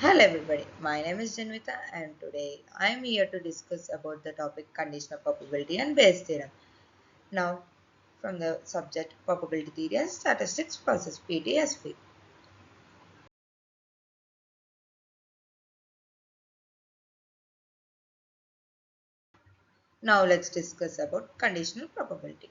Hello everybody, my name is Janvita and today I am here to discuss about the topic conditional probability and Bayes theorem. Now, from the subject probability theory and statistics process PTSP. Now let's discuss about conditional probability.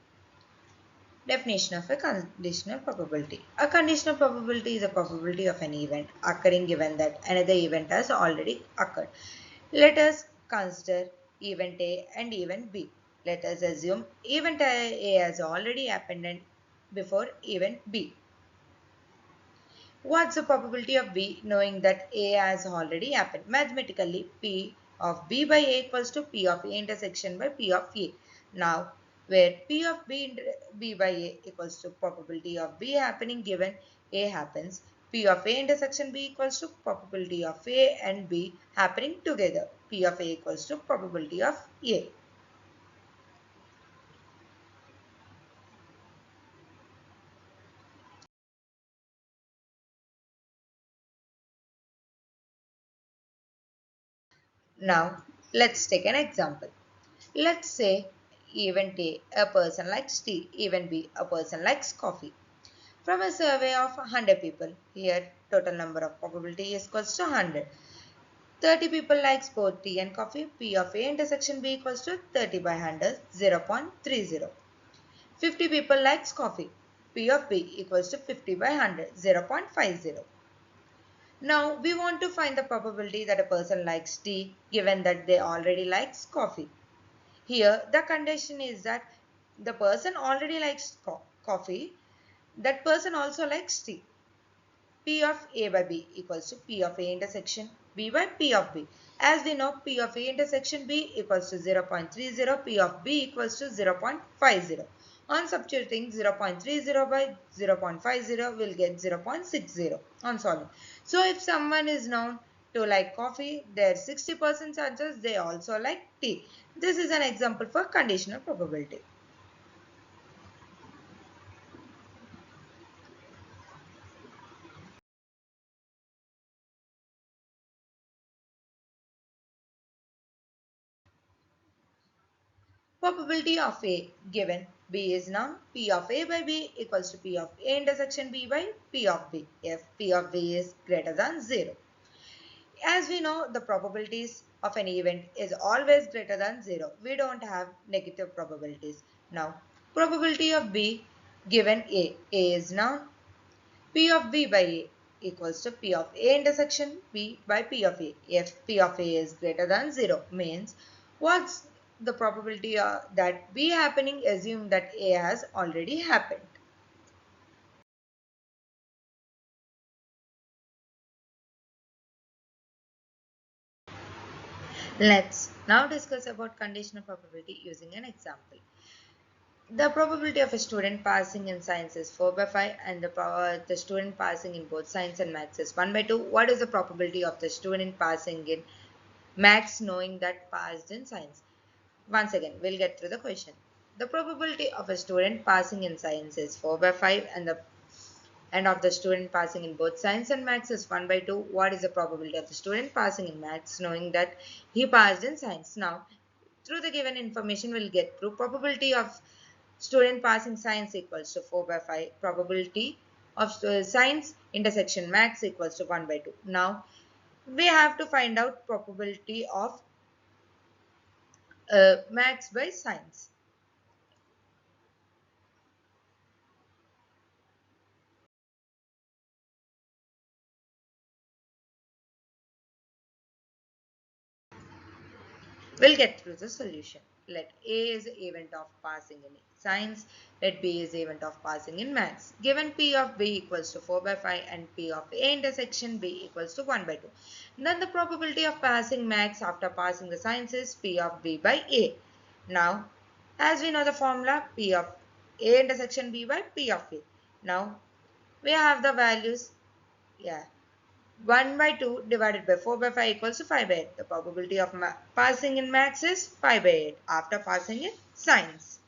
Definition of a conditional probability. A conditional probability is a probability of an event occurring given that another event has already occurred. Let us consider event A and event B. Let us assume event A has already happened and before event B. What's the probability of B knowing that A has already happened? Mathematically, P of B by A equals to P of A intersection by P of A. Now, where P of B by A equals to probability of B happening given A happens, P of A intersection B equals to probability of A and B happening together. P of A equals to probability of A. Now, let's take an example. Let's say event A, a person likes tea, event B, a person likes coffee. From a survey of 100 people, here total number of probability is equals to 100. 30 people likes both tea and coffee, P of A intersection B equals to 30 by 100, 0.30. 50 people likes coffee, P of B equals to 50 by 100, 0.50. Now we want to find the probability that a person likes tea given that they already likes coffee. Here, the condition is that the person already likes coffee, that person also likes tea. P of A by B equals to P of A intersection B by P of B. As we know, P of A intersection B equals to 0.30, P of B equals to 0.50. On substituting 0.30 by 0.50 will get 0.60 on solving. So if someone is known to like coffee, there's 60% chances they also like tea. This is an example for conditional probability. Probability of A given B is now P of A by B equals to P of A intersection B by P of B if P of B is greater than 0. As we know, the probabilities of an event is always greater than 0. We don't have negative probabilities. Now, probability of B given A is now P of B by A equals to P of A intersection B by P of A. If P of A is greater than 0 means what's the probability that B happening? Assume that A has already happened. Let's now discuss about conditional probability using an example. The probability of a student passing in science is 4 by 5 and the student passing in both science and maths is 1 by 2. What is the probability of the student passing in maths knowing that passed in science? Once again, we'll get through the question. The probability of a student passing in science is 4 by 5 and of the student passing in both science and maths is 1 by 2. What is the probability of the student passing in maths knowing that he passed in science? Now, through the given information, we'll get through probability of student passing science equals to 4 by 5. Probability of science intersection maths equals to 1 by 2. Now, we have to find out probability of maths by science. We'll get through the solution. Let A is event of passing in science. Let B is event of passing in maths. Given P of B equals to 4 by 5 and P of A intersection B equals to 1 by 2. Then the probability of passing maths after passing the science is P of B by A. Now, as we know the formula, P of A intersection B by P of A. Now, we have the values. Yeah. 1 by 2 divided by 4 by 5 equals to 5 by 8. The probability of passing in maths is 5 by 8 after passing in science.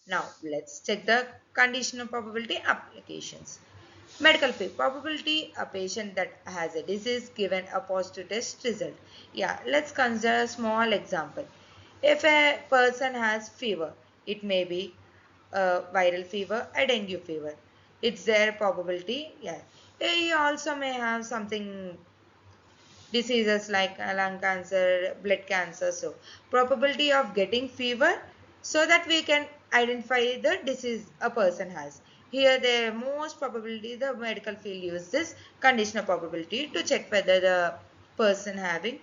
Now let's check the conditional probability applications. Medical field probability a patient that has a disease given a positive test result. Yeah, let's consider a small example. If a person has fever, it may be a viral fever, a dengue fever. It's their probability. Yeah, he also may have something diseases like lung cancer, blood cancer. So, probability of getting fever so that we can identify the disease a person has. Here, the most probability the medical field use this conditional probability to check whether the person having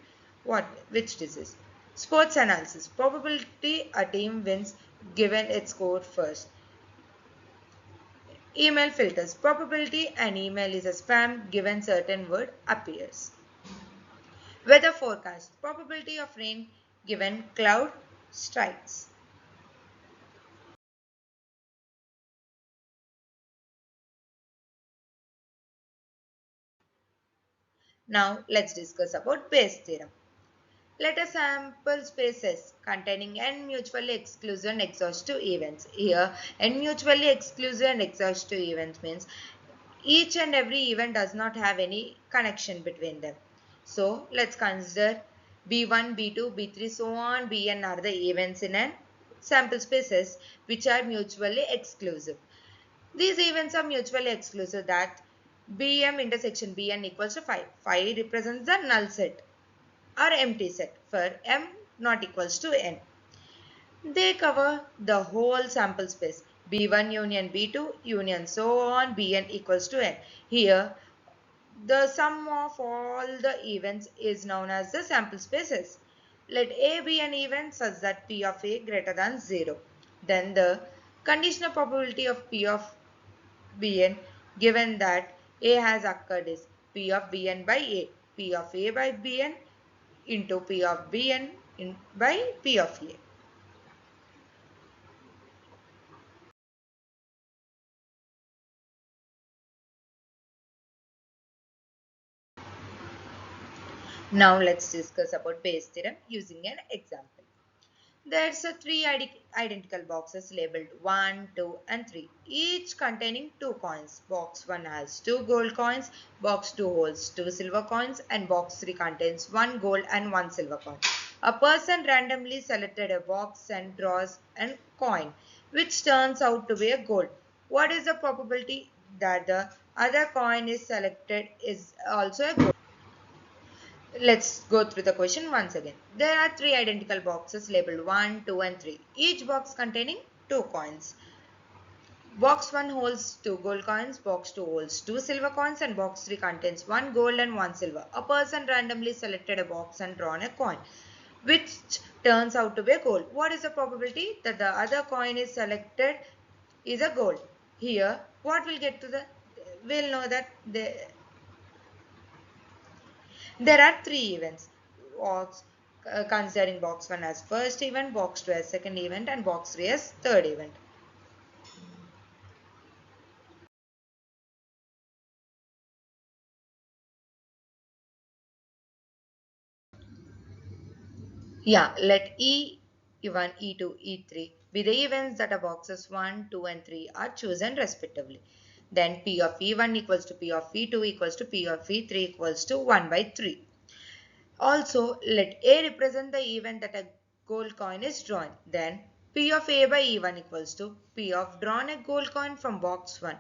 which disease. Sports analysis probability a team wins given its score first. Email filters probability an email is a spam given certain word appears. Weather forecast probability of rain given cloud strikes. Now let's discuss about Bayes theorem. Let a sample space S containing n mutually exclusive and exhaustive events. Here, n mutually exclusive and exhaustive events means each and every event does not have any connection between them. So let's consider B1, B2, B3, so on, Bn are the events in an sample spaces which are mutually exclusive. These events are mutually exclusive that Bm intersection Bn equals to 5. 5 represents the null set or empty set for m not equals to n. They cover the whole sample space B1 union B2 union so on Bn equals to n. Here the sum of all the events is known as the sample spaces. Let A be an event such that P of A greater than 0. Then the conditional probability of P of Bn given that A has occurred is P of Bn by A. P of A by Bn into P of Bn by P of A. Now let's discuss about Bayes theorem using an example. There's a three identical boxes labeled 1, 2 and 3, each containing 2 coins. Box 1 has 2 gold coins, box 2 holds 2 silver coins and box 3 contains 1 gold and 1 silver coin. A person randomly selected a box and draws a coin which turns out to be a gold. What is the probability that the other coin is selected is also a gold? Let's go through the question once again. There are three identical boxes labeled 1, 2 and 3. Each box containing 2 coins. Box 1 holds 2 gold coins, box 2 holds 2 silver coins and box 3 contains 1 gold and 1 silver. A person randomly selected a box and drawn a coin which turns out to be a gold. What is the probability that the other coin is selected is a gold? Here what will get to the we'll know that there are three events. Box, considering box 1 as first event, box 2 as second event and box 3 as third event. Yeah, let E1, E2, E3 be the events that are boxes 1, 2 and 3 are chosen respectively. Then P of E1 equals to P of E2 equals to P of E3 equals to 1 by 3. Also, let A represent the event that a gold coin is drawn. Then P of A by E1 equals to P of drawn a gold coin from box 1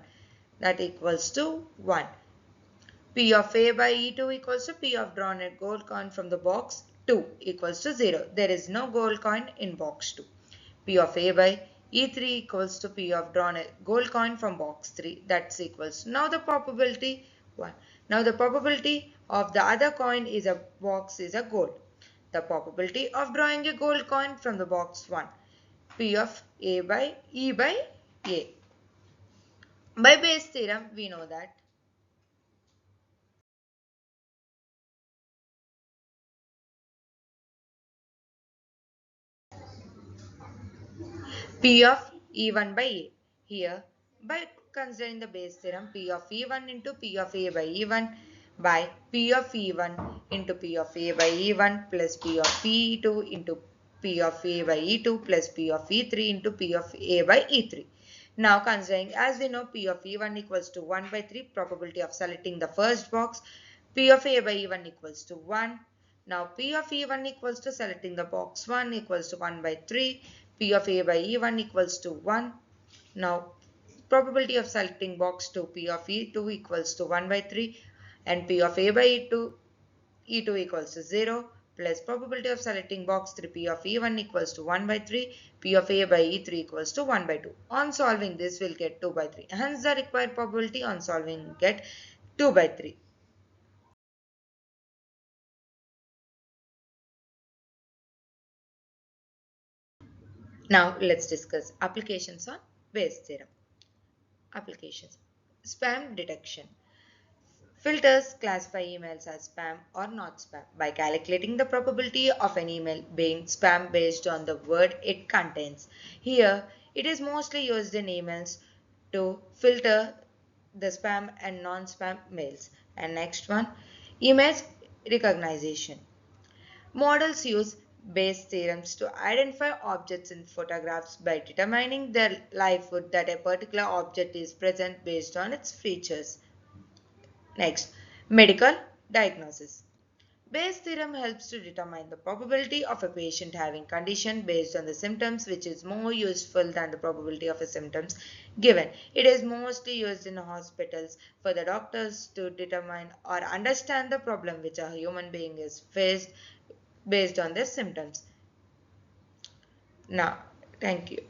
that equals to 1. P of A by E2 equals to P of drawn a gold coin from the box 2 equals to 0. There is no gold coin in box 2. P of A by E3 equals to P of drawn a gold coin from box 3. That's equals. Now the probability 1. Now the probability of the other coin is a box is a gold. The probability of drawing a gold coin from the box 1. P of A by E by A. By Bayes theorem, we know that P of E1 by A. Here, by considering the Bayes theorem, P of E1 into P of A by E1 by P of E1 into P of A by E1 plus P of E2 into P of A by E2 plus P of E3 into P of A by E3. Now considering, as we know, P of E1 equals to 1 by 3, probability of selecting the first box, P of A by E1 equals to 1. Now P of E1 equals to selecting the box 1 equals to 1 by 3, P of A by E1 equals to 1. Now probability of selecting box 2, P of E2 equals to 1 by 3, and P of A by E2 equals to 0, plus probability of selecting box 3, P of E1 equals to 1 by 3, P of A by E3 equals to 1 by 2. On solving this, we'll get 2 by 3. Hence the required probability on solving get 2 by 3. Now let's discuss applications on Bayes theorem. Applications. Spam detection. Filters classify emails as spam or not spam by calculating the probability of an email being spam based on the word it contains. Here, it is mostly used in emails to filter the spam and non-spam mails. And next one, image recognition. Models use Bayes theorems to identify objects in photographs by determining the likelihood that a particular object is present based on its features. Next, medical diagnosis. Bayes theorem helps to determine the probability of a patient having condition based on the symptoms, which is more useful than the probability of a symptoms given. It is mostly used in hospitals for the doctors to determine or understand the problem which a human being is faced based on their symptoms. Now, thank you.